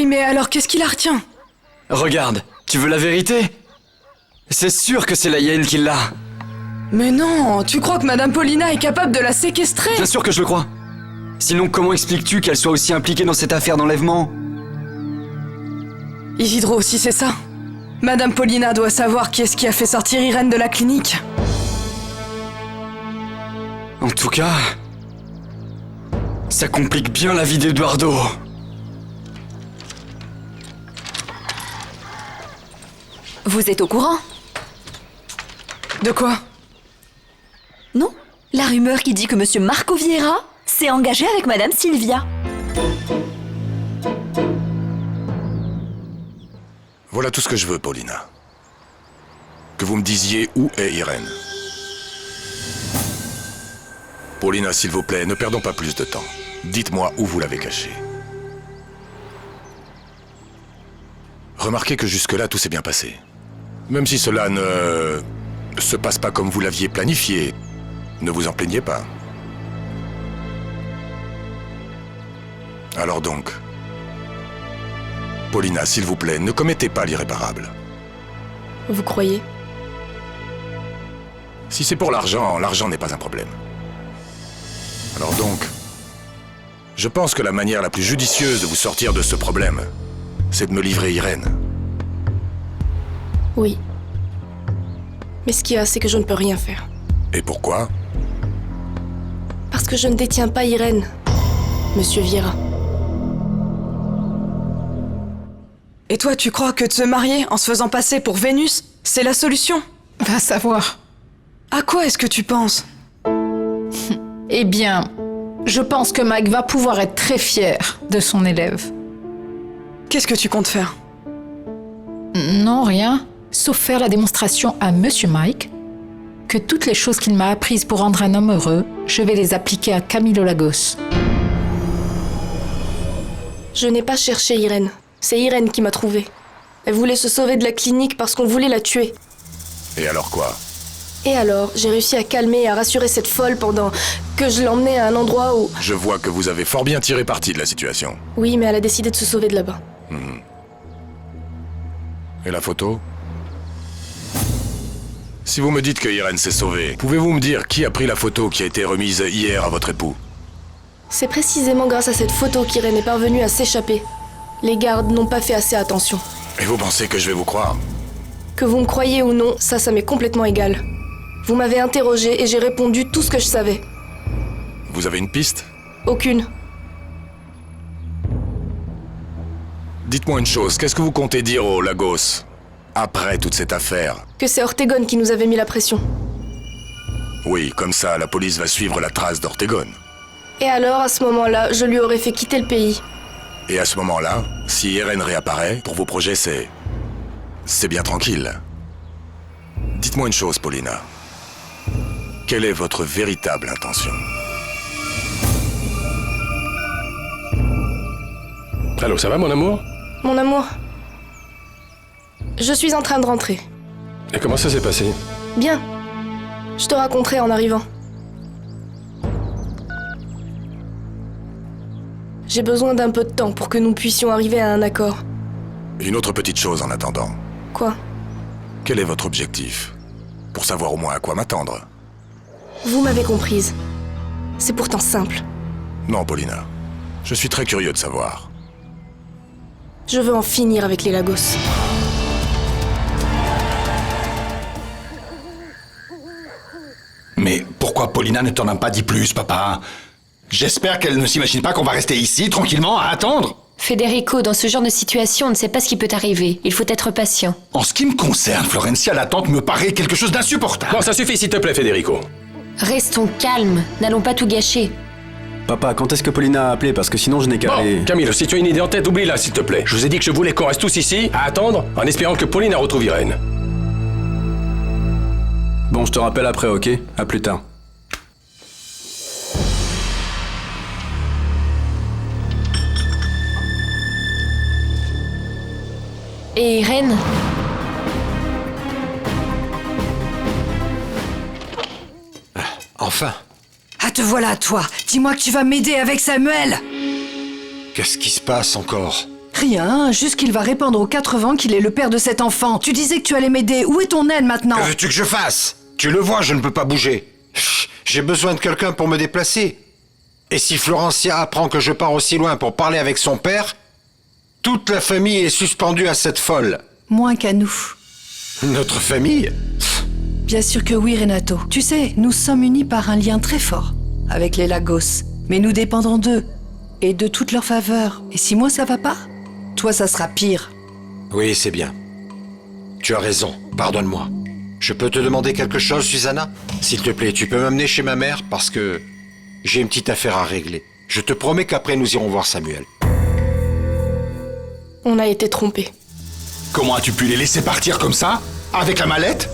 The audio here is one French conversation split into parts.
Oui, mais alors qu'est-ce qui la retient? Regarde, tu veux la vérité? C'est sûr que c'est la hyène qui l'a. Mais non, tu crois que Madame Paulina est capable de la séquestrer? Bien sûr que je le crois. Sinon, comment expliques-tu qu'elle soit aussi impliquée dans cette affaire d'enlèvement? Isidro, si c'est ça, Madame Paulina doit savoir qui est-ce qui a fait sortir Irène de la clinique. En tout cas, ça complique bien la vie d'Eduardo. Vous êtes au courant? De quoi? Non? La rumeur qui dit que Monsieur Marco Vieira s'est engagé avec Madame Sylvia. Voilà tout ce que je veux, Paulina. Que vous me disiez où est Irène. Paulina, s'il vous plaît, ne perdons pas plus de temps. Dites-moi où vous l'avez cachée. Remarquez que jusque-là, tout s'est bien passé. Même si cela ne se passe pas comme vous l'aviez planifié, ne vous en plaignez pas. Alors donc, Paulina, s'il vous plaît, ne commettez pas l'irréparable. Vous croyez? Si c'est pour l'argent, l'argent n'est pas un problème. Alors donc, je pense que la manière la plus judicieuse de vous sortir de ce problème, c'est de me livrer Irène. Oui. Mais ce qu'il y a, c'est que je ne peux rien faire. Et pourquoi? Parce que je ne détiens pas Irène, Monsieur Vieira. Et toi, tu crois que de se marier en se faisant passer pour Vénus, c'est la solution? Va savoir. À quoi est-ce que tu penses? Eh bien, je pense que Mike va pouvoir être très fier de son élève. Qu'est-ce que tu comptes faire? Non, rien. Sauf faire la démonstration à Monsieur Mike que toutes les choses qu'il m'a apprises pour rendre un homme heureux, je vais les appliquer à Camilo Lagos. Je n'ai pas cherché Irène. C'est Irène qui m'a trouvée. Elle voulait se sauver de la clinique parce qu'on voulait la tuer. Et alors quoi? Et alors, j'ai réussi à calmer et à rassurer cette folle pendant que je l'emmenais à un endroit où... Je vois que vous avez fort bien tiré parti de la situation. Oui, mais elle a décidé de se sauver de là-bas. Et la photo? Si vous me dites que Irène s'est sauvée, pouvez-vous me dire qui a pris la photo qui a été remise hier à votre époux? C'est précisément grâce à cette photo qu'Irène est parvenue à s'échapper. Les gardes n'ont pas fait assez attention. Et vous pensez que je vais vous croire? Que vous me croyez ou non, ça m'est complètement égal. Vous m'avez interrogé et j'ai répondu tout ce que je savais. Vous avez une piste? Aucune. Dites-moi une chose, qu'est-ce que vous comptez dire aux Lagos après toute cette affaire? Que c'est Ortegon qui nous avait mis la pression. Oui, comme ça, la police va suivre la trace d'Ortegon. Et alors, à ce moment-là, je lui aurais fait quitter le pays. Et à ce moment-là, si Irène réapparaît, pour vos projets, c'est bien tranquille. Dites-moi une chose, Paulina. Quelle est votre véritable intention? Allô, ça va, mon amour? Mon amour, je suis en train de rentrer. Et comment ça s'est passé? Bien. Je te raconterai en arrivant. J'ai besoin d'un peu de temps pour que nous puissions arriver à un accord. Une autre petite chose en attendant. Quoi? Quel est votre objectif? Pour savoir au moins à quoi m'attendre. Vous m'avez comprise. C'est pourtant simple. Non, Paulina. Je suis très curieux de savoir. Je veux en finir avec les Lagos. Mais pourquoi Paulina ne t'en a pas dit plus, papa? J'espère qu'elle ne s'imagine pas qu'on va rester ici, tranquillement, à attendre. Federico, dans ce genre de situation, on ne sait pas ce qui peut arriver. Il faut être patient. En ce qui me concerne, Florencia, l'attente me paraît quelque chose d'insupportable. Bon, ça suffit, s'il te plaît, Federico. Restons calmes, n'allons pas tout gâcher. Papa, quand est-ce que Paulina a appelé? Parce que sinon je n'ai qu'à aller... Bon, Camille, si tu as une idée en tête, oublie-la, s'il te plaît. Je vous ai dit que je voulais qu'on reste tous ici, à attendre, en espérant que Paulina retrouve Irène. Bon, je te rappelle après, ok? À plus tard. Et Irène? Enfin, Ah, te voilà, toi. Dis-moi que tu vas m'aider avec Samuel. qu'est-ce qui se passe encore? Rien, juste qu'il va répandre aux 4 vents qu'il est le père de cet enfant. Tu disais que tu allais m'aider. Où est ton aide maintenant? Que veux-tu que je fasse? Tu le vois, je ne peux pas bouger. J'ai besoin de quelqu'un pour me déplacer. Et si Florencia apprend que je pars aussi loin pour parler avec son père, toute la famille est suspendue à cette folle. Moins qu'à nous. Notre famille? Bien sûr que oui, Renato. Tu sais, nous sommes unis par un lien très fort avec les Lagos. Mais nous dépendons d'eux et de toute leur faveur. Et si moi ça va pas, toi ça sera pire. Oui, c'est bien. Tu as raison, pardonne-moi. Je peux te demander quelque chose, Susanna? S'il te plaît, tu peux m'amener chez ma mère parce que j'ai une petite affaire à régler. Je te promets qu'après nous irons voir Samuel. On a été trompés. Comment as-tu pu les laisser partir comme ça? Avec la mallette?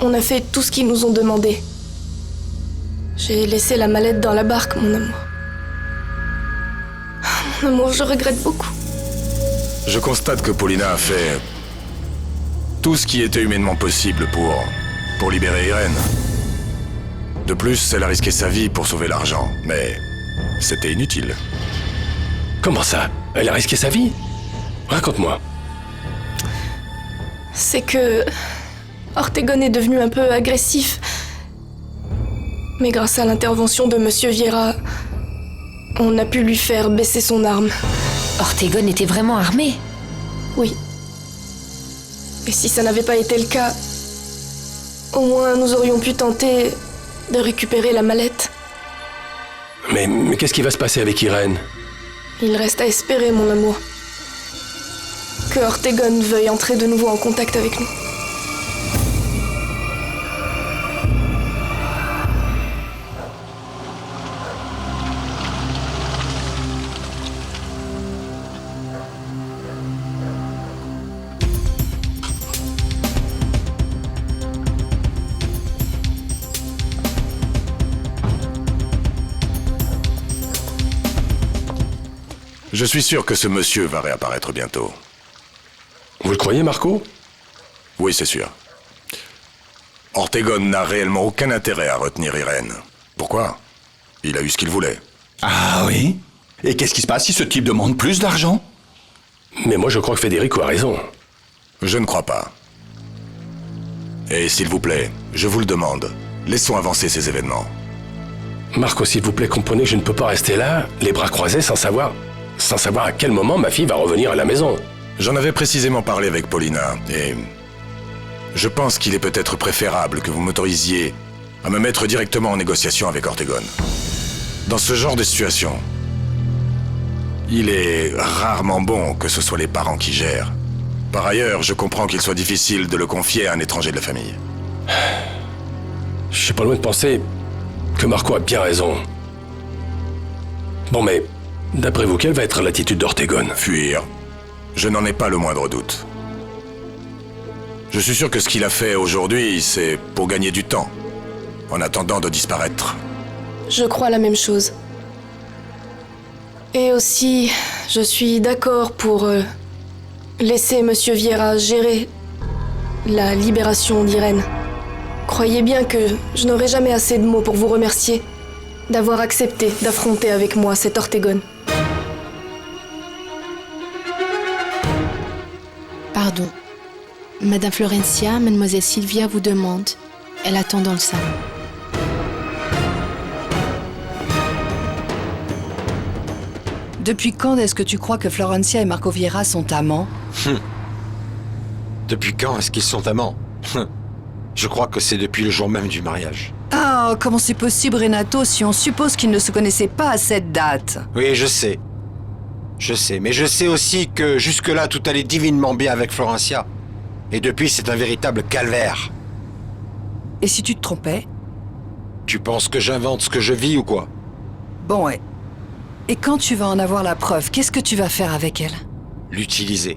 On a fait tout ce qu'ils nous ont demandé. J'ai laissé la mallette dans la barque, mon amour. Mon amour, je regrette beaucoup. Je constate que Paulina a fait tout ce qui était humainement possible pour libérer Irène. De plus, elle a risqué sa vie pour sauver l'argent, mais c'était inutile. Comment ça? Elle a risqué sa vie? Raconte-moi. C'est que Ortegon est devenu un peu agressif. Mais grâce à l'intervention de Monsieur Vieira, on a pu lui faire baisser son arme. Ortegon était vraiment armé. Oui. Et si ça n'avait pas été le cas, au moins nous aurions pu tenter de récupérer la mallette. Mais qu'est-ce qui va se passer avec Irène? Il reste à espérer, mon amour. Que Ortegon veuille entrer de nouveau en contact avec nous. Je suis sûr que ce monsieur va réapparaître bientôt. Vous le croyez, Marco? Oui, c'est sûr. Ortegon n'a réellement aucun intérêt à retenir Irène. Pourquoi? Il a eu ce qu'il voulait. Ah oui? Et qu'est-ce qui se passe si ce type demande plus d'argent? Mais moi, je crois que Federico a raison. Je ne crois pas. Et s'il vous plaît, je vous le demande, laissons avancer ces événements. Marco, s'il vous plaît, comprenez que je ne peux pas rester là, les bras croisés, sans savoir à quel moment ma fille va revenir à la maison. J'en avais précisément parlé avec Paulina, et je pense qu'il est peut-être préférable que vous m'autorisiez à me mettre directement en négociation avec Ortegon. Dans ce genre de situation, il est rarement bon que ce soit les parents qui gèrent. Par ailleurs, je comprends qu'il soit difficile de le confier à un étranger de la famille. Je suis pas loin de penser que Marco a bien raison. Bon, mais d'après vous, quelle va être l'attitude d'Ortegon? Fuir. Je n'en ai pas le moindre doute. Je suis sûr que ce qu'il a fait aujourd'hui, c'est pour gagner du temps, en attendant de disparaître. Je crois la même chose. Et aussi, je suis d'accord pour laisser Monsieur Vieira gérer la libération d'Irène. Croyez bien que je n'aurai jamais assez de mots pour vous remercier d'avoir accepté d'affronter avec moi cet Ortegon. Pardon. Madame Florencia, Mademoiselle Sylvia vous demande. Elle attend dans le salon. Depuis quand est-ce que tu crois que Florencia et Marco Vieira sont amants? Depuis quand est-ce qu'ils sont amants? Je crois que c'est depuis le jour même du mariage. Ah, comment c'est possible, Renato, si on suppose qu'ils ne se connaissaient pas à cette date? Oui, je sais. Je sais, mais je sais aussi que jusque-là, tout allait divinement bien avec Florencia. Et depuis, c'est un véritable calvaire. Et si tu te trompais? Tu penses que j'invente ce que je vis ou quoi? Bon, ouais. Et quand tu vas en avoir la preuve, qu'est-ce que tu vas faire avec elle? L'utiliser.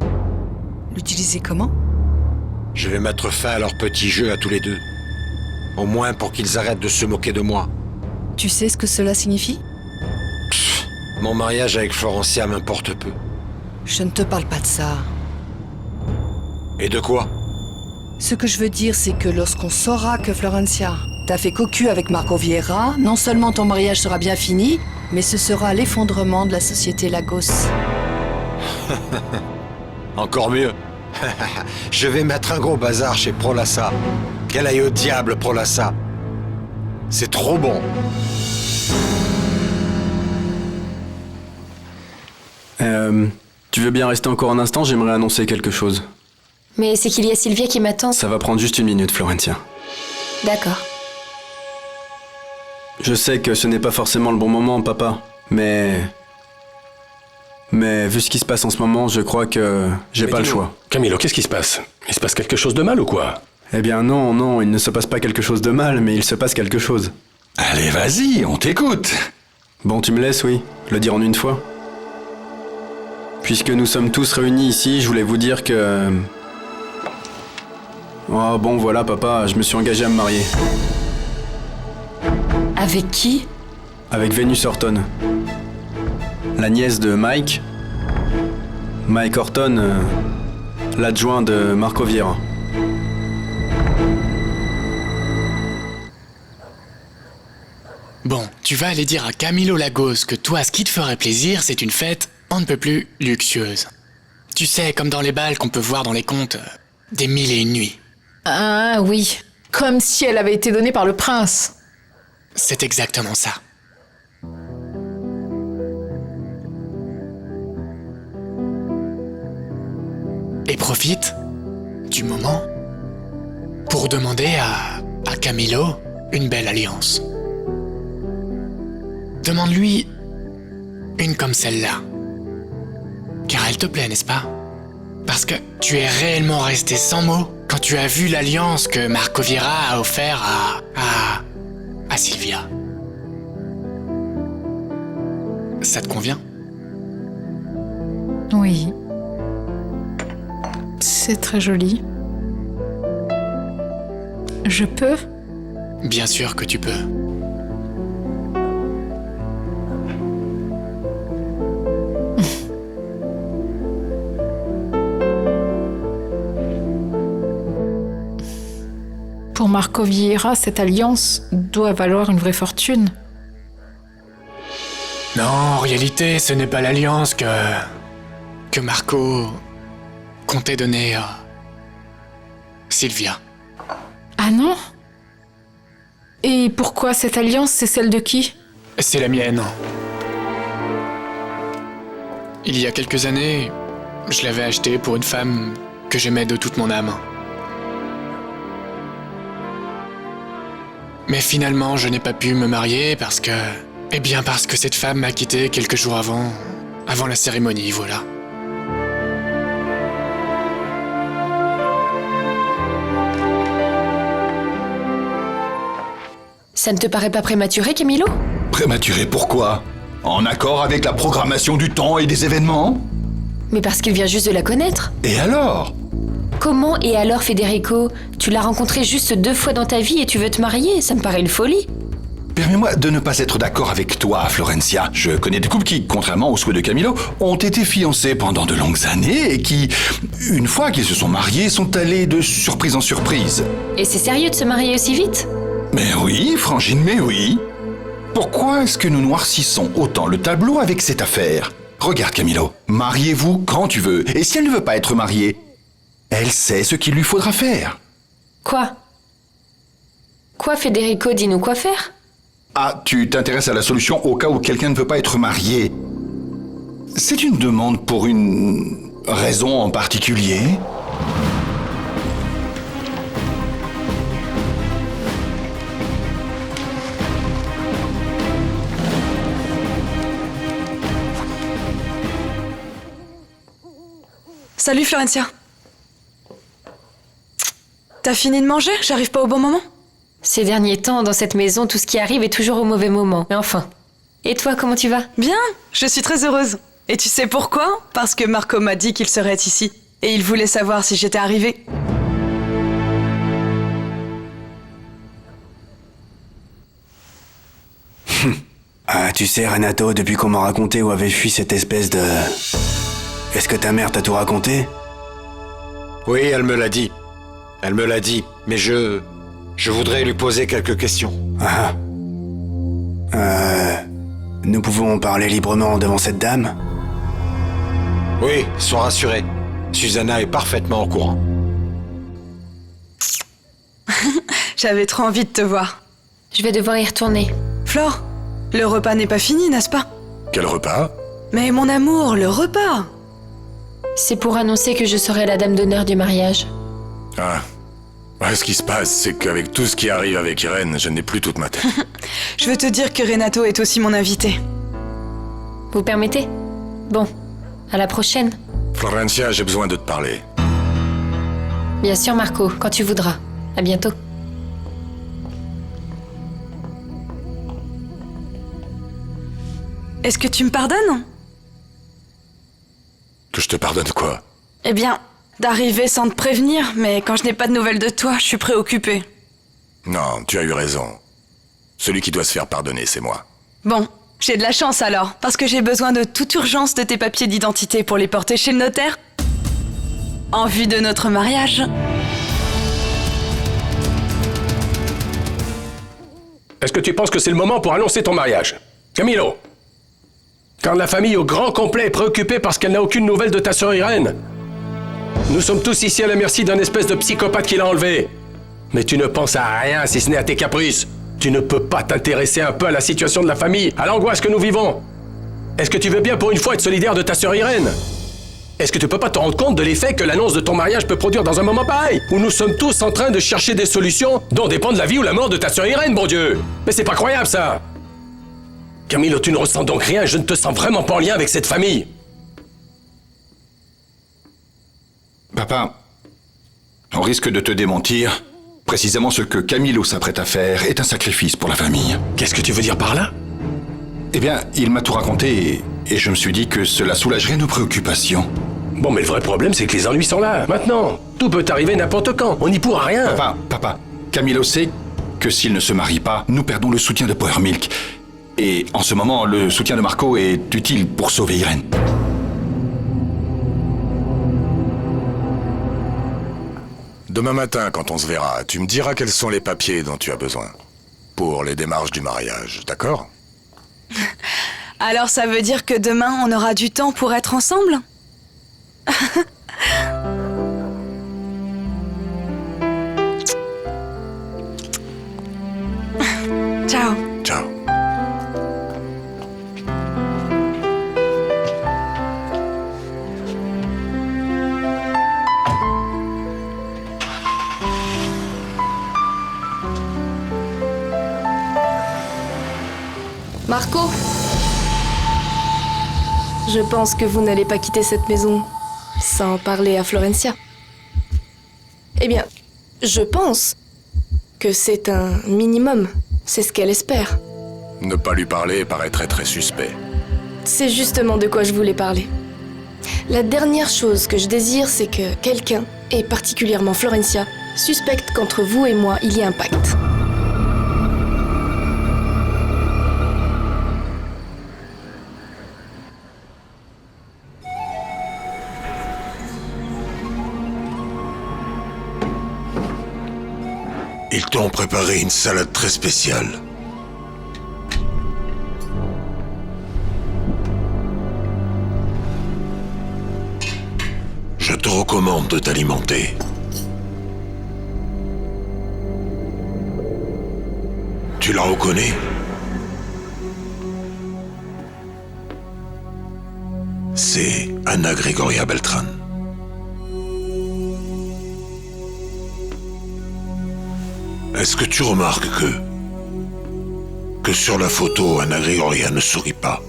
L'utiliser comment? Je vais mettre fin à leur petit jeu à tous les deux. Au moins pour qu'ils arrêtent de se moquer de moi. Tu sais ce que cela signifie? Mon mariage avec Florencia m'importe peu. Je ne te parle pas de ça. Et de quoi? Ce que je veux dire, c'est que lorsqu'on saura que Florencia t'a fait cocu avec Marco Vieira, non seulement ton mariage sera bien fini, mais ce sera l'effondrement de la société Lagos. Encore mieux. Je vais mettre un gros bazar chez Prolassa. Qu'elle aille au diable, Prolassa. C'est trop bon. Tu veux bien rester encore un instant? J'aimerais annoncer quelque chose. Mais c'est qu'il y a Sylvia qui m'attend. Ça va prendre juste 1 minute, Florentia. D'accord. Je sais que ce n'est pas forcément le bon moment, papa, mais vu ce qui se passe en ce moment, je crois que j'ai pas le choix. Camilo, qu'est-ce qui se passe? Il se passe quelque chose de mal ou quoi? Eh bien non, il ne se passe pas quelque chose de mal, mais il se passe quelque chose. Allez, vas-y, on t'écoute. Bon, tu me laisses, oui, le dire en une fois. Puisque nous sommes tous réunis ici, je voulais vous dire que... Oh bon, voilà, papa, je me suis engagé à me marier. Avec qui? Avec Vénus Horton. La nièce de Mike. Mike Horton, l'adjoint de Marco Vieira. Bon, tu vas aller dire à Camilo Lagos que toi, ce qui te ferait plaisir, c'est une fête on ne peut plus luxueuse. Tu sais, comme dans les bals qu'on peut voir dans les contes, des 1001 nuits. Ah oui, comme si elle avait été donnée par le prince. C'est exactement ça. Et profite du moment pour demander à Camilo une belle alliance. Demande-lui une comme celle-là. Car elle te plaît, n'est-ce pas? Parce que tu es réellement resté sans mots quand tu as vu l'alliance que Marco Vieira a offert à Sylvia. Ça te convient? Oui. C'est très joli. Je peux? Bien sûr que tu peux. Pour Marco Vieira, cette alliance doit valoir une vraie fortune. Non, en réalité, ce n'est pas l'alliance que Marco comptait donner à Sylvia. Ah non? Et pourquoi cette alliance, c'est celle de qui? C'est la mienne. Il y a quelques années, je l'avais achetée pour une femme que j'aimais de toute mon âme. Mais finalement, je n'ai pas pu me marier parce que cette femme m'a quitté quelques jours avant la cérémonie, voilà. Ça ne te paraît pas prématuré, Camilo? Prématuré pourquoi? En accord avec la programmation du temps et des événements? Mais parce qu'il vient juste de la connaître. Et alors? Comment et alors, Federico? Tu l'as rencontré juste 2 fois dans ta vie et tu veux te marier? Ça me paraît une folie. Permets-moi de ne pas être d'accord avec toi, Florencia. Je connais des couples qui, contrairement aux souhaits de Camilo, ont été fiancés pendant de longues années et qui, une fois qu'ils se sont mariés, sont allés de surprise en surprise. Et c'est sérieux de se marier aussi vite? Mais oui, Frangine, mais oui. Pourquoi est-ce que nous noircissons autant le tableau avec cette affaire? Regarde, Camilo, mariez-vous quand tu veux. Et si elle ne veut pas être mariée, elle sait ce qu'il lui faudra faire. Quoi, Federico? Dis-nous quoi faire? Ah, tu t'intéresses à la solution au cas où quelqu'un ne veut pas être marié. C'est une demande pour une raison en particulier? Salut Florencia. T'as fini de manger? J'arrive pas au bon moment? Ces derniers temps, dans cette maison, tout ce qui arrive est toujours au mauvais moment. Mais enfin. Et toi, comment tu vas? Bien, je suis très heureuse. Et tu sais pourquoi? Parce que Marco m'a dit qu'il serait ici. Et il voulait savoir si j'étais arrivée. Ah, tu sais, Renato, depuis qu'on m'a raconté où avait fui cette espèce de... Est-ce que ta mère t'a tout raconté? Oui, elle me l'a dit. Elle me l'a dit, mais je voudrais lui poser quelques questions. Ah. Nous pouvons parler librement devant cette dame? Oui, sois rassuré. Susanna est parfaitement au courant. J'avais trop envie de te voir. Je vais devoir y retourner. Flore, le repas n'est pas fini, n'est-ce pas? Quel repas? Mais mon amour, le repas! C'est pour annoncer que je serai la dame d'honneur du mariage. Ah. Ouais, ce qui se passe, c'est qu'avec tout ce qui arrive avec Irène, je n'ai plus toute ma tête. Je veux te dire que Renato est aussi mon invité. Vous permettez? Bon, à la prochaine. Florencia, j'ai besoin de te parler. Bien sûr, Marco, quand tu voudras. À bientôt. Est-ce que tu me pardonnes? Que je te pardonne quoi? Eh bien, d'arriver sans te prévenir, mais quand je n'ai pas de nouvelles de toi, je suis préoccupée. Non, tu as eu raison. Celui qui doit se faire pardonner, c'est moi. Bon, j'ai de la chance alors, parce que j'ai besoin de toute urgence de tes papiers d'identité pour les porter chez le notaire. En vue de notre mariage. Est-ce que tu penses que c'est le moment pour annoncer ton mariage? Camilo! Quand la famille au grand complet est préoccupée parce qu'elle n'a aucune nouvelle de ta sœur Irène. Nous sommes tous ici à la merci d'un espèce de psychopathe qui l'a enlevé. Mais tu ne penses à rien si ce n'est à tes caprices. Tu ne peux pas t'intéresser un peu à la situation de la famille, à l'angoisse que nous vivons. Est-ce que tu veux bien pour une fois être solidaire de ta sœur Irène? Est-ce que tu peux pas te rendre compte de l'effet que l'annonce de ton mariage peut produire dans un moment pareil, où nous sommes tous en train de chercher des solutions dont dépendent la vie ou la mort de ta sœur Irène, bon Dieu? Mais c'est pas croyable, ça! Camilo, tu ne ressens donc rien, je ne te sens vraiment pas en lien avec cette famille. Papa, on risque de te démentir. Précisément ce que Camilo s'apprête à faire est un sacrifice pour la famille. Qu'est-ce que tu veux dire par là? Eh bien, il m'a tout raconté et je me suis dit que cela soulagerait nos préoccupations. Bon, mais le vrai problème, c'est que les ennuis sont là. Maintenant, tout peut arriver n'importe quand. On n'y pourra rien. Papa, Camilo sait que s'il ne se marie pas, nous perdons le soutien de Power Milk. Et en ce moment, le soutien de Marco est utile pour sauver Irène. Demain matin, quand on se verra, tu me diras quels sont les papiers dont tu as besoin. Pour les démarches du mariage, d'accord? Alors ça veut dire que demain, on aura du temps pour être ensemble? Ciao. Ciao. Marco, je pense que vous n'allez pas quitter cette maison sans parler à Florencia. Eh bien, je pense que c'est un minimum. C'est ce qu'elle espère. Ne pas lui parler paraît très suspect. C'est justement de quoi je voulais parler. La dernière chose que je désire, c'est que quelqu'un, et particulièrement Florencia, suspecte qu'entre vous et moi, il y a un pacte. Ils t'ont préparé une salade très spéciale. Je te recommande de t'alimenter. Tu la reconnais? C'est Anna Gregoria Beltran. Est-ce que tu remarques que sur la photo, Anna Gregoria ne sourit pas?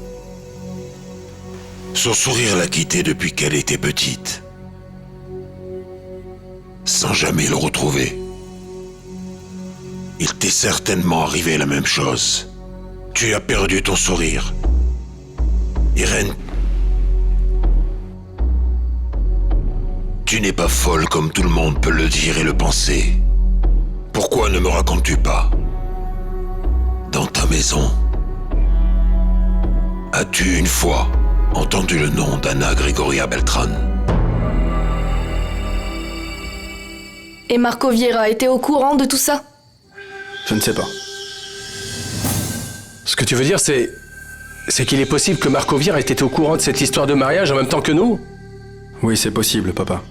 Son sourire l'a quittée depuis qu'elle était petite, sans jamais le retrouver. Il t'est certainement arrivé la même chose. Tu as perdu ton sourire. Irène, tu n'es pas folle comme tout le monde peut le dire et le penser. Pourquoi ne me racontes-tu pas? Dans ta maison, as-tu une fois entendu le nom d'Anna Gregoria Beltran? Et Marco Vieira était au courant de tout ça? Je ne sais pas. Ce que tu veux dire, c'est qu'il est possible que Marco Vieira ait été au courant de cette histoire de mariage en même temps que nous? Oui, c'est possible, papa.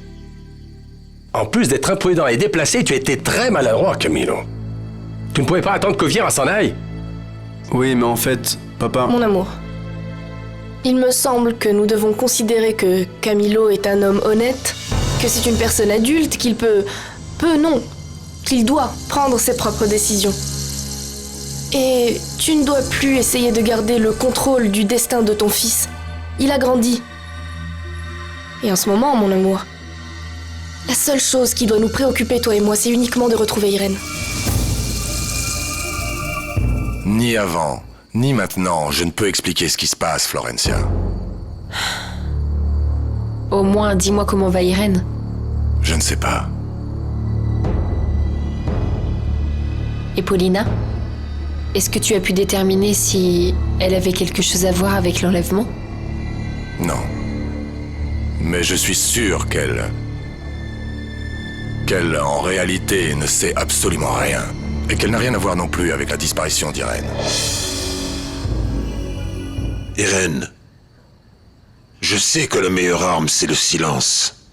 En plus d'être imprudent et déplacé, tu étais très maladroit, Camilo. Tu ne pouvais pas attendre que Viera s'en aille? Oui, mais en fait, papa... Mon amour, il me semble que nous devons considérer que Camilo est un homme honnête, que c'est une personne adulte, qu'il qu'il doit prendre ses propres décisions. Et tu ne dois plus essayer de garder le contrôle du destin de ton fils. Il a grandi. Et en ce moment, mon amour, la seule chose qui doit nous préoccuper, toi et moi, c'est uniquement de retrouver Irène. Ni avant, ni maintenant, je ne peux expliquer ce qui se passe, Florencia. Au moins, dis-moi comment va Irène. Je ne sais pas. Et Paulina? Est-ce que tu as pu déterminer si elle avait quelque chose à voir avec l'enlèvement? Non. Mais je suis sûr qu'elle, en réalité, ne sait absolument rien. Et qu'elle n'a rien à voir non plus avec la disparition d'Irène. Irène, je sais que la meilleure arme, c'est le silence.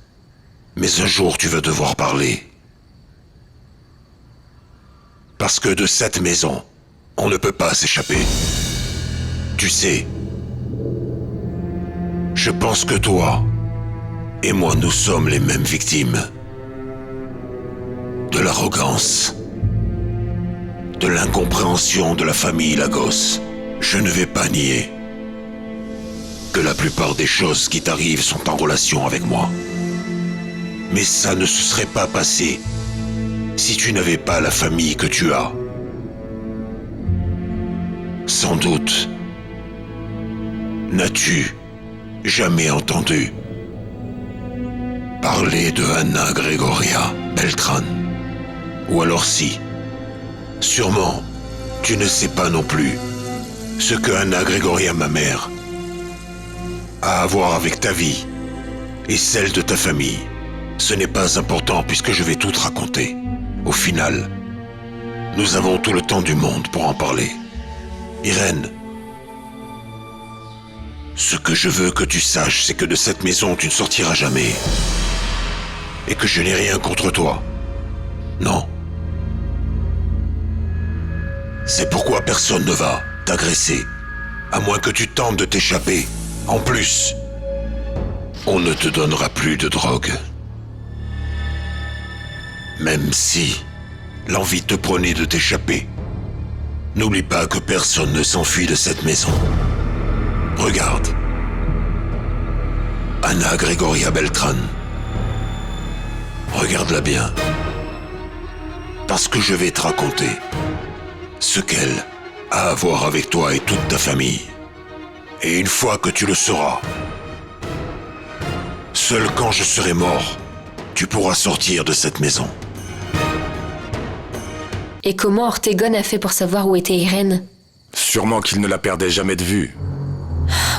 Mais un jour, tu vas devoir parler. Parce que de cette maison, on ne peut pas s'échapper. Tu sais, je pense que toi et moi, nous sommes les mêmes victimes. De l'arrogance, de l'incompréhension de la famille Lagos. Je ne vais pas nier que la plupart des choses qui t'arrivent sont en relation avec moi. Mais ça ne se serait pas passé si tu n'avais pas la famille que tu as. Sans doute, n'as-tu jamais entendu parler de Anna Gregoria Beltrán? Ou alors si, sûrement, tu ne sais pas non plus ce que Anna Gregoria, ma mère, a à voir avec ta vie et celle de ta famille. Ce n'est pas important puisque je vais tout te raconter. Au final, nous avons tout le temps du monde pour en parler. Irène, ce que je veux que tu saches, c'est que de cette maison, tu ne sortiras jamais. Et que je n'ai rien contre toi. Non. C'est pourquoi personne ne va t'agresser, à moins que tu tentes de t'échapper. En plus, on ne te donnera plus de drogue. Même si l'envie te prenait de t'échapper, n'oublie pas que personne ne s'enfuit de cette maison. Regarde. Anna Gregoria Beltrán. Regarde-la bien. Parce que je vais te raconter ce qu'elle a à voir avec toi et toute ta famille. Et une fois que tu le sauras, seul quand je serai mort, tu pourras sortir de cette maison. Et comment Ortegon a fait pour savoir où était Irène? Sûrement qu'il ne la perdait jamais de vue.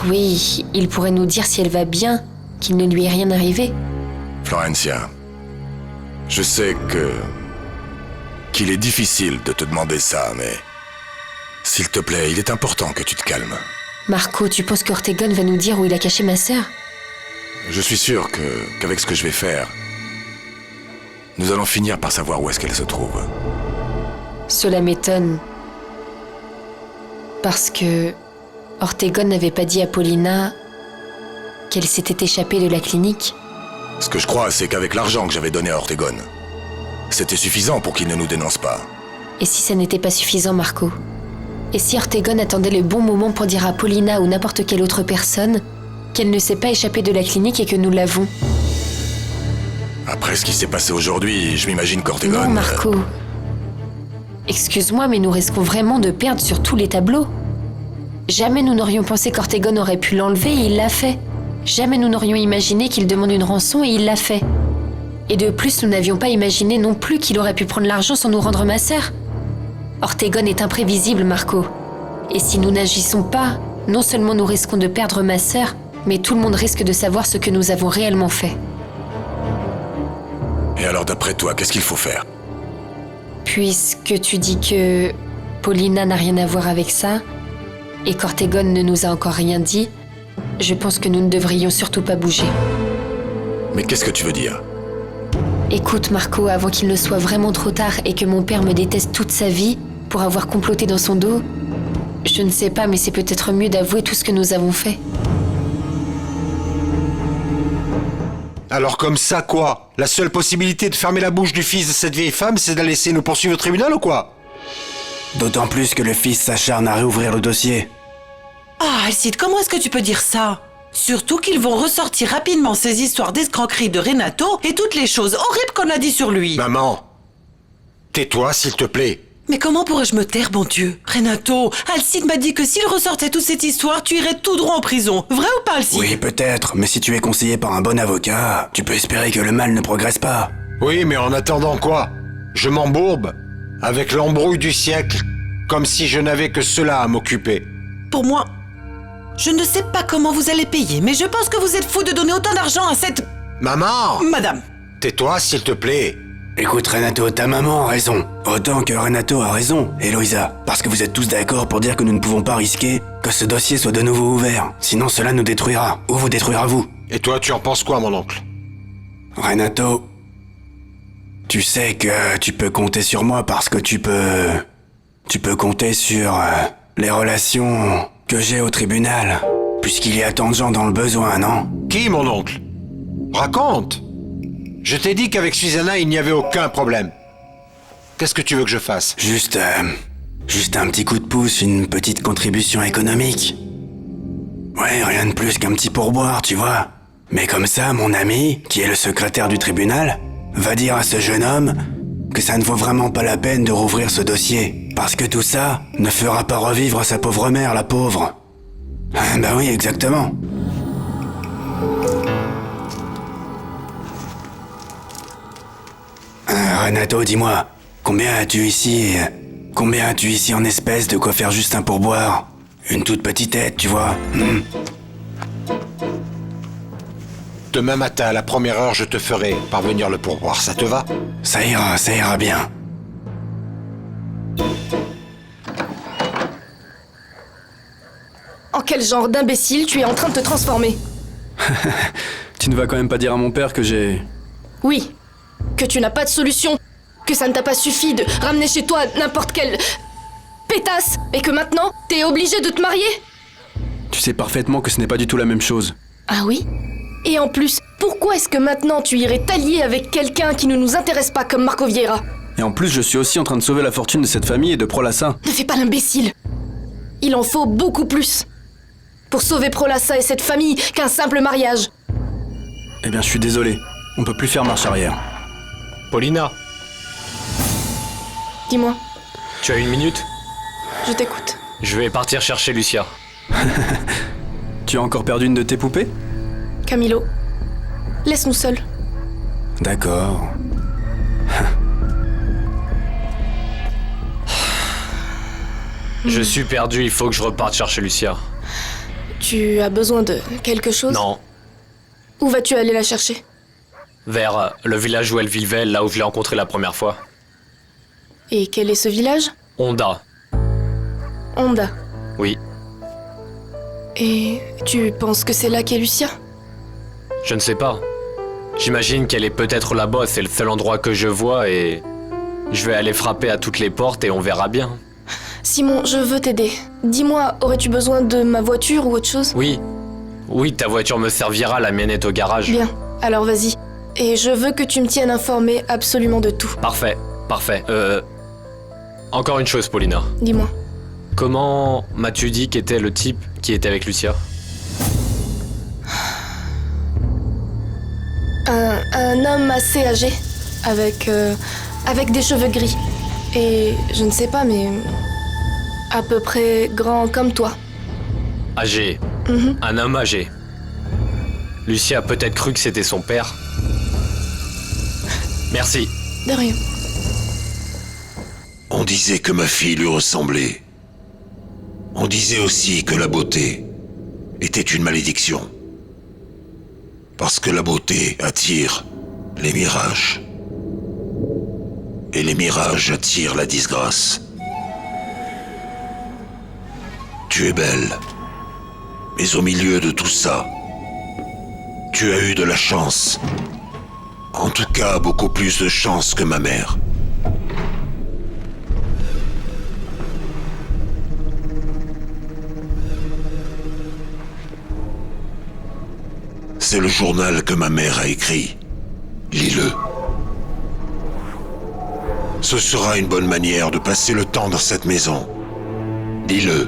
Oui, il pourrait nous dire si elle va bien, qu'il ne lui est rien arrivé. Florencia, je sais qu'il est difficile de te demander ça, mais s'il te plaît, il est important que tu te calmes. Marco, tu penses qu'Ortegon va nous dire où il a caché ma sœur? Je suis sûr qu'avec ce que je vais faire, nous allons finir par savoir où est-ce qu'elle se trouve. Cela m'étonne. Parce que Ortegon n'avait pas dit à Paulina qu'elle s'était échappée de la clinique. Ce que je crois, c'est qu'avec l'argent que j'avais donné à Ortegon, c'était suffisant pour qu'il ne nous dénonce pas. Et si ça n'était pas suffisant, Marco? Et si Ortegon attendait le bon moment pour dire à Paulina ou n'importe quelle autre personne qu'elle ne s'est pas échappée de la clinique et que nous l'avons? Après ce qui s'est passé aujourd'hui, je m'imagine qu'Ortegon... Non, Marco. Excuse-moi, mais nous risquons vraiment de perdre sur tous les tableaux. Jamais nous n'aurions pensé qu'Ortegon aurait pu l'enlever et il l'a fait. Jamais nous n'aurions imaginé qu'il demande une rançon et il l'a fait. Et de plus, nous n'avions pas imaginé non plus qu'il aurait pu prendre l'argent sans nous rendre ma sœur. Ortegon est imprévisible, Marco. Et si nous n'agissons pas, non seulement nous risquons de perdre ma sœur, mais tout le monde risque de savoir ce que nous avons réellement fait. Et alors d'après toi, qu'est-ce qu'il faut faire? Puisque tu dis que Paulina n'a rien à voir avec ça, et qu'Ortegon ne nous a encore rien dit, je pense que nous ne devrions surtout pas bouger. Mais qu'est-ce que tu veux dire? Écoute, Marco, avant qu'il ne soit vraiment trop tard et que mon père me déteste toute sa vie pour avoir comploté dans son dos, je ne sais pas, mais c'est peut-être mieux d'avouer tout ce que nous avons fait. Alors comme ça, quoi? La seule possibilité de fermer la bouche du fils de cette vieille femme, c'est de la laisser nous poursuivre au tribunal ou quoi? D'autant plus que le fils s'acharne à réouvrir le dossier. Ah, Alcide, comment est-ce que tu peux dire ça? Surtout qu'ils vont ressortir rapidement ces histoires d'escroquerie de Renato et toutes les choses horribles qu'on a dit sur lui. Maman, tais-toi s'il te plaît. Mais comment pourrais-je me taire, bon Dieu? Renato, Alcide m'a dit que s'il ressortait toute cette histoire, tu irais tout droit en prison. Vrai ou pas, Alcide? Oui, peut-être, mais si tu es conseillé par un bon avocat, tu peux espérer que le mal ne progresse pas. Oui, mais en attendant quoi? Je m'embourbe avec l'embrouille du siècle, comme si je n'avais que cela à m'occuper. Pour moi, je ne sais pas comment vous allez payer, mais je pense que vous êtes fou de donner autant d'argent à cette... Maman! Madame! Tais-toi, s'il te plaît. Écoute, Renato, ta maman a raison. Autant que Renato a raison, Eloïsa. Parce que vous êtes tous d'accord pour dire que nous ne pouvons pas risquer que ce dossier soit de nouveau ouvert. Sinon, cela nous détruira. Ou vous détruira vous. Et toi, tu en penses quoi, mon oncle? Renato, tu sais que tu peux compter sur moi parce que tu peux compter sur les relations que j'ai au tribunal. Puisqu'il y a tant de gens dans le besoin, non? Qui, mon oncle? Raconte! Je t'ai dit qu'avec Susanna, il n'y avait aucun problème. Qu'est-ce que tu veux que je fasse? Juste un petit coup de pouce, une petite contribution économique. Ouais, rien de plus qu'un petit pourboire, tu vois. Mais comme ça, mon ami, qui est le secrétaire du tribunal, va dire à ce jeune homme que ça ne vaut vraiment pas la peine de rouvrir ce dossier. Parce que tout ça ne fera pas revivre sa pauvre mère, la pauvre. Bah oui, exactement. Renato, dis-moi, combien as-tu ici en espèces de quoi faire juste un pourboire? Une toute petite aide, tu vois. Demain matin, à la première heure, je te ferai parvenir le pourboire, ça te va? Ça ira bien. En quel genre d'imbécile tu es en train de te transformer? Tu ne vas quand même pas dire à mon père que j'ai... Oui, que tu n'as pas de solution, que ça ne t'a pas suffi de ramener chez toi n'importe quelle pétasse, et que maintenant, t'es obligé de te marier? Tu sais parfaitement que ce n'est pas du tout la même chose. Ah oui? Et en plus, pourquoi est-ce que maintenant tu irais t'allier avec quelqu'un qui ne nous intéresse pas comme Marco Vieira? Et en plus, je suis aussi en train de sauver la fortune de cette famille et de Prolassa. Ne fais pas l'imbécile. Il en faut beaucoup plus pour sauver Prolassa et cette famille qu'un simple mariage. Eh bien, je suis désolé. On peut plus faire marche arrière. Paulina, Dis-moi, tu as une minute? je t'écoute. Je vais partir chercher Lucia. Tu as encore perdu une de tes poupées? Camilo, laisse-nous seuls. D'accord. Je suis perdu, il faut que je reparte chercher Lucia. Tu as besoin de quelque chose? Non, Où vas-tu aller la chercher? vers le village où elle vivait, là où je l'ai rencontrée la première fois. Et quel est ce village? Honda, Honda. oui. Et tu penses que c'est là qu'est Lucia? Je ne sais pas. J'imagine qu'elle est peut-être là-bas, c'est le seul endroit que je vois et... Je vais aller frapper à toutes les portes et on verra bien. Simon, je veux t'aider. Dis-moi, aurais-tu besoin de ma voiture ou autre chose? Oui. Oui, ta voiture me servira, la mienne est au garage. Bien, alors vas-y. Et je veux que tu me tiennes informé absolument de tout. Parfait, parfait. Encore une chose, Paulina. Dis-moi. Comment m'as-tu dit qu'était le type qui était avec Lucia? Un homme assez âgé, avec des cheveux gris. Et je ne sais pas, mais à peu près grand comme toi. Âgé. Un homme âgé. Lucia a peut-être cru que c'était son père. Merci. De rien. On disait que ma fille lui ressemblait. On disait aussi que la beauté était une malédiction. Parce que la beauté attire les mirages. Et les mirages attirent la disgrâce. Tu es belle. Mais au milieu de tout ça, tu Tu as eu de la chance. En tout cas, beaucoup plus de chance que ma mère. C'est le journal que ma mère a écrit. Lis-le. Ce sera une bonne manière de passer le temps dans cette maison. Lis-le.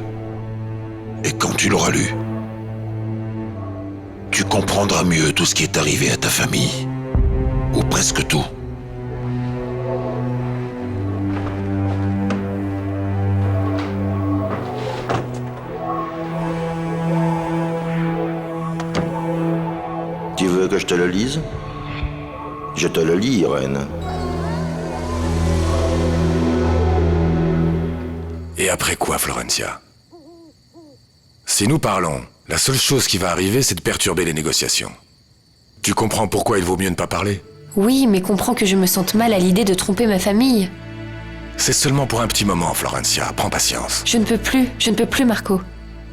Et quand tu l'auras lu, tu comprendras mieux tout ce qui est arrivé à ta famille. Ou presque tout. Tu veux que je te le lise? Je te le lis, Irène. Et après quoi, Florencia? Si nous parlons, la seule chose qui va arriver, c'est de perturber les négociations. Tu comprends pourquoi il vaut mieux ne pas parler? Oui, mais comprends que je me sente mal à l'idée de tromper ma famille. C'est seulement pour un petit moment, Florencia. Prends patience. Je ne peux plus, Marco.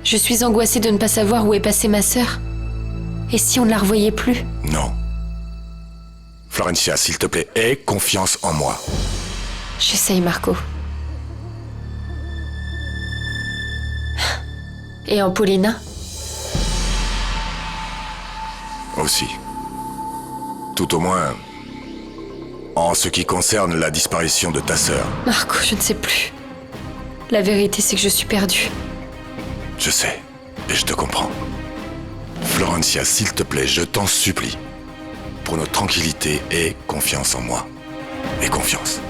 Je suis angoissée de ne pas savoir où est passée ma sœur. Et si on ne la revoyait plus? Non. Florencia, s'il te plaît, aie confiance en moi. J'essaye, Marco. Et en Paulina? Aussi. Tout au moins, en ce qui concerne la disparition de ta sœur. Marco, je ne sais plus. La vérité, c'est que je suis perdue. Je sais, et je te comprends. Florencia, s'il te plaît, je t'en supplie. Pour notre tranquillité, aie confiance en moi. Aie confiance.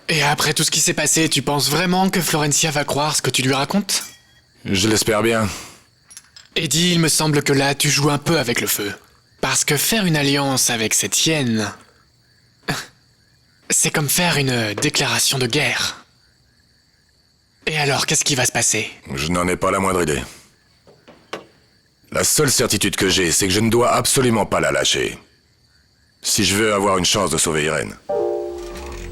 Et après tout ce qui s'est passé, tu penses vraiment que Florencia va croire ce que tu lui racontes? Je l'espère bien. Eddie, il me semble que là, tu joues un peu avec le feu. Parce que faire une alliance avec cette hyène... c'est comme faire une déclaration de guerre. Et alors, qu'est-ce qui va se passer? Je n'en ai pas la moindre idée. La seule certitude que j'ai, c'est que je ne dois absolument pas la lâcher. Si je veux avoir une chance de sauver Irène.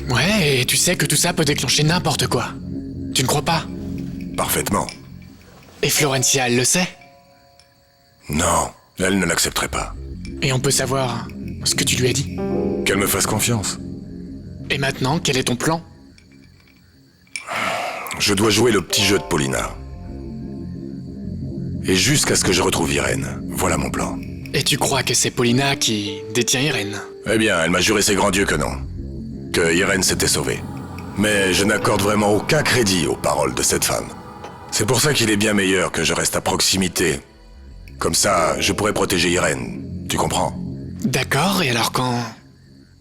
Ouais, et tu sais que tout ça peut déclencher n'importe quoi. Tu ne crois pas? Parfaitement. Et Florencia, elle le sait? Non, elle ne l'accepterait pas. Et on peut savoir ce que tu lui as dit? Qu'elle me fasse confiance. Et maintenant, quel est ton plan? Je dois jouer le petit jeu de Paulina. Et jusqu'à ce que je retrouve Irène. Voilà mon plan. Et tu crois que c'est Paulina qui détient Irène? Eh bien, elle m'a juré ses grands dieux que non. Que Irène s'était sauvée. Mais je n'accorde vraiment aucun crédit aux paroles de cette femme. C'est pour ça qu'il est bien meilleur que je reste à proximité. Comme ça, je pourrais protéger Irène. Tu comprends? D'accord, et alors quand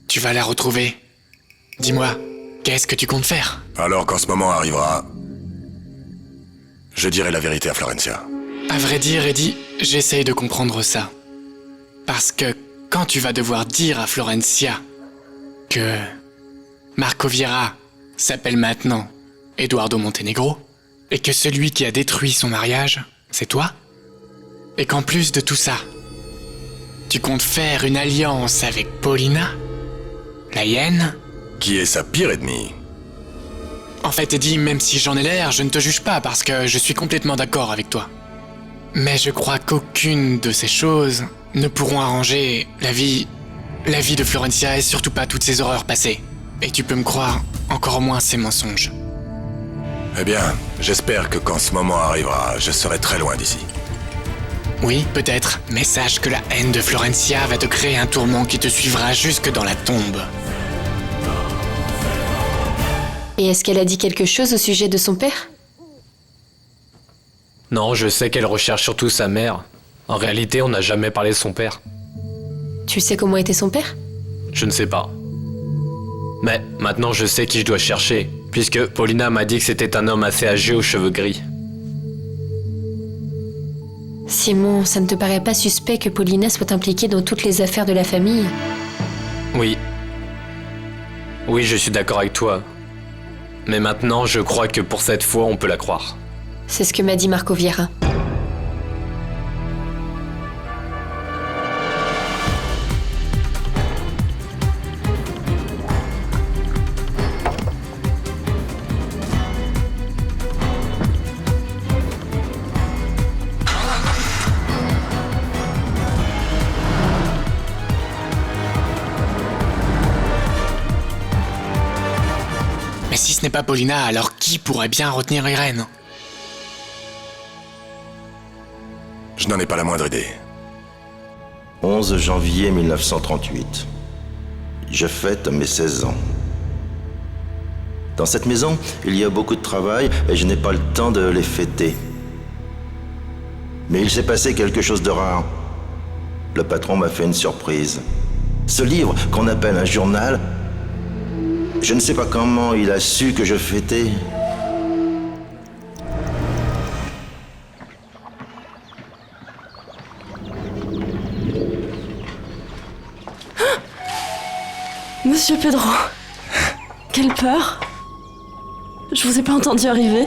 tu vas la retrouver, dis-moi, qu'est-ce que tu comptes faire? Alors quand ce moment arrivera, je dirai la vérité à Florencia. À vrai dire, Eddie, j'essaye de comprendre ça. Parce que quand tu vas devoir dire à Florencia que Marco Vieira s'appelle maintenant Eduardo Montenegro, et que celui qui a détruit son mariage, c'est toi, et qu'en plus de tout ça, tu comptes faire une alliance avec Paulina, la hyène, qui est sa pire ennemie. En fait, Eddie, même si j'en ai l'air, je ne te juge pas parce que je suis complètement d'accord avec toi. Mais je crois qu'aucune de ces choses ne pourront arranger la vie de Florencia et surtout pas toutes ses horreurs passées. Et tu peux me croire, encore moins ses mensonges. Eh bien, j'espère que quand ce moment arrivera, je serai très loin d'ici. Oui, peut-être, mais sache que la haine de Florencia va te créer un tourment qui te suivra jusque dans la tombe. Et est-ce qu'elle a dit quelque chose au sujet de son père? Non, je sais qu'elle recherche surtout sa mère. En réalité, on n'a jamais parlé de son père. Tu sais comment était son père? Je ne sais pas. Mais maintenant je sais qui je dois chercher, puisque Paulina m'a dit que c'était un homme assez âgé aux cheveux gris. Simon, ça ne te paraît pas suspect que Paulina soit impliquée dans toutes les affaires de la famille? Oui. Oui, je suis d'accord avec toi. Mais maintenant, je crois que pour cette fois, on peut la croire. C'est ce que m'a dit Marco Vieira. ce n'est pas Paulina, alors qui pourrait bien retenir Irène? Je n'en ai pas la moindre idée. 11 janvier 1938. Je fête mes 16 ans. Dans cette maison, il y a beaucoup de travail et je n'ai pas le temps de les fêter. Mais il s'est passé quelque chose de rare. Le patron m'a fait une surprise. Ce livre qu'on appelle un journal, je ne sais pas comment il a su que je fêtais. Monsieur Pedro, quelle peur! Je vous ai pas entendu arriver.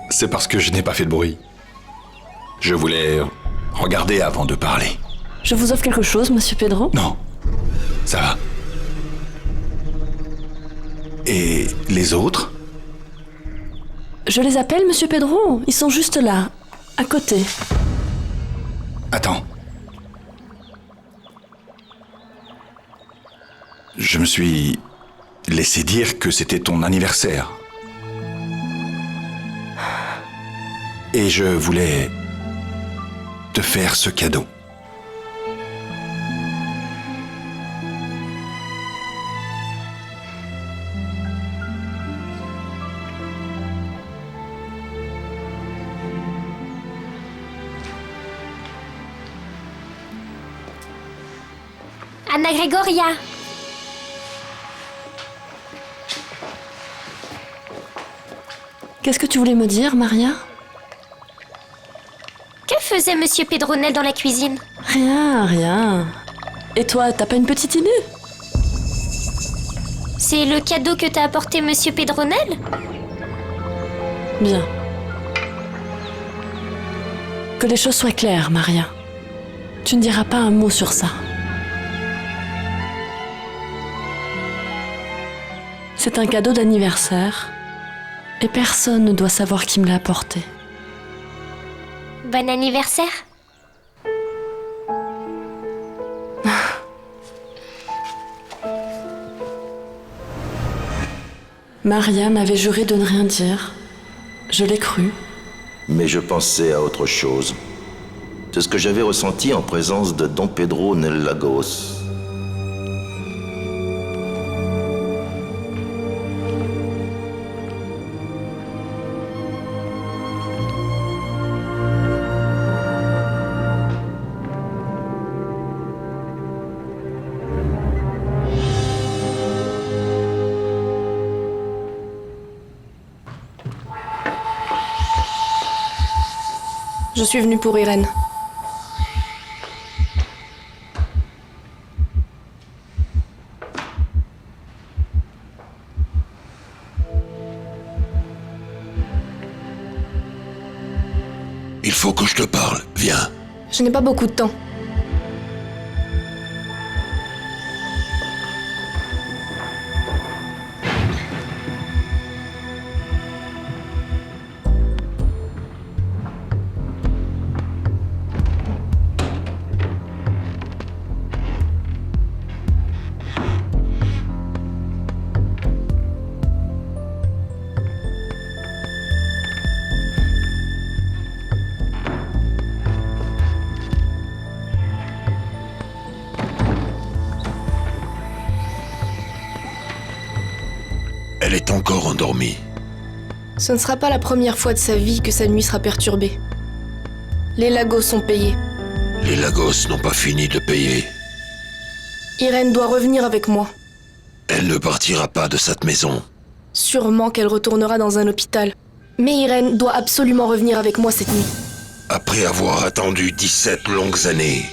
C'est parce que je n'ai pas fait de bruit. Je voulais regarder avant de parler. Je vous offre quelque chose, monsieur Pedro? Non, ça va. Et les autres? Je les appelle, monsieur Pedro. Ils sont juste là, à côté. Attends. Je me suis laissé dire que c'était ton anniversaire. Et je voulais te faire ce cadeau. Anna Gregoria. Qu'est-ce que tu voulais me dire, Maria? Que faisait Monsieur Pedronel dans la cuisine? Rien. Et toi, t'as pas une petite idée? C'est le cadeau que t'a apporté Monsieur Pedronel? Bien. Que les choses soient claires, Maria. Tu ne diras pas un mot sur ça. C'est un cadeau d'anniversaire. Et personne ne doit savoir qui me l'a apporté. Bon anniversaire. Maria m'avait juré de ne rien dire. Je l'ai cru. Mais je pensais à autre chose. C'est ce que j'avais ressenti en présence de Don Pedro Nel Lagos. Je suis venue pour Irène. Il faut que je te parle. Viens. Je n'ai pas beaucoup de temps. Elle est encore endormie. Ce ne sera pas la première fois de sa vie que sa nuit sera perturbée. Les Lagos sont payés. Les Lagos n'ont pas fini de payer. Irène doit revenir avec moi. Elle ne partira pas de cette maison. Sûrement qu'elle retournera dans un hôpital. Mais Irène doit absolument revenir avec moi cette nuit. Après avoir attendu 17 longues années.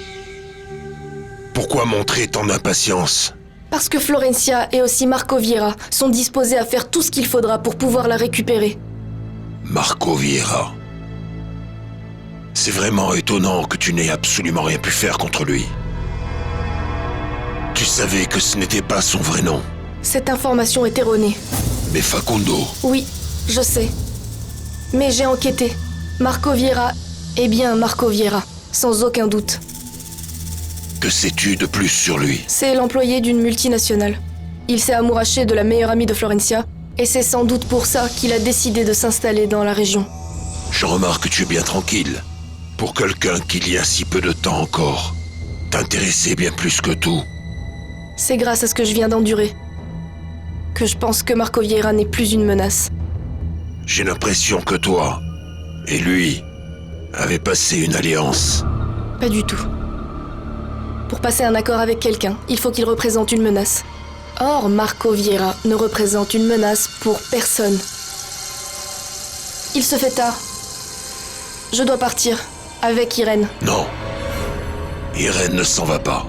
Pourquoi montrer tant d'impatience? Parce que Florencia et aussi Marco Vieira sont disposés à faire tout ce qu'il faudra pour pouvoir la récupérer. Marco Vieira. C'est vraiment étonnant que tu n'aies absolument rien pu faire contre lui. Tu savais que ce n'était pas son vrai nom. Cette information est erronée. Mais Facundo... Oui, je sais. Mais j'ai enquêté. Marco Vieira est bien Marco Vieira, sans aucun doute. Que sais-tu de plus sur lui? C'est l'employé d'une multinationale. Il s'est amouraché de la meilleure amie de Florencia, Et c'est sans doute pour ça qu'il a décidé de s'installer dans la région. Je remarque que tu es bien tranquille. Pour quelqu'un qui, il y a si peu de temps encore, t'intéressait bien plus que tout. C'est grâce à ce que je viens d'endurer que je pense que Marco Vieira n'est plus une menace. J'ai l'impression que toi et lui avez passé une alliance. Pas du tout. Pour passer un accord avec quelqu'un, il faut qu'il représente une menace. Or, Marco Vieira ne représente une menace pour personne. Il se fait tard. Je dois partir, avec Irène. Non. Irène ne s'en va pas.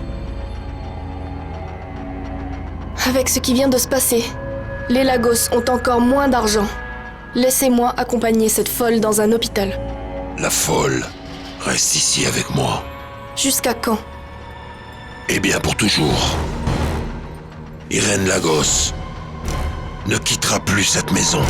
Avec ce qui vient de se passer, les Lagos ont encore moins d'argent. Laissez-moi accompagner cette folle dans un hôpital. La folle reste ici avec moi. Jusqu'à quand? Eh bien, pour toujours. Irène Lagos ne quittera plus cette maison.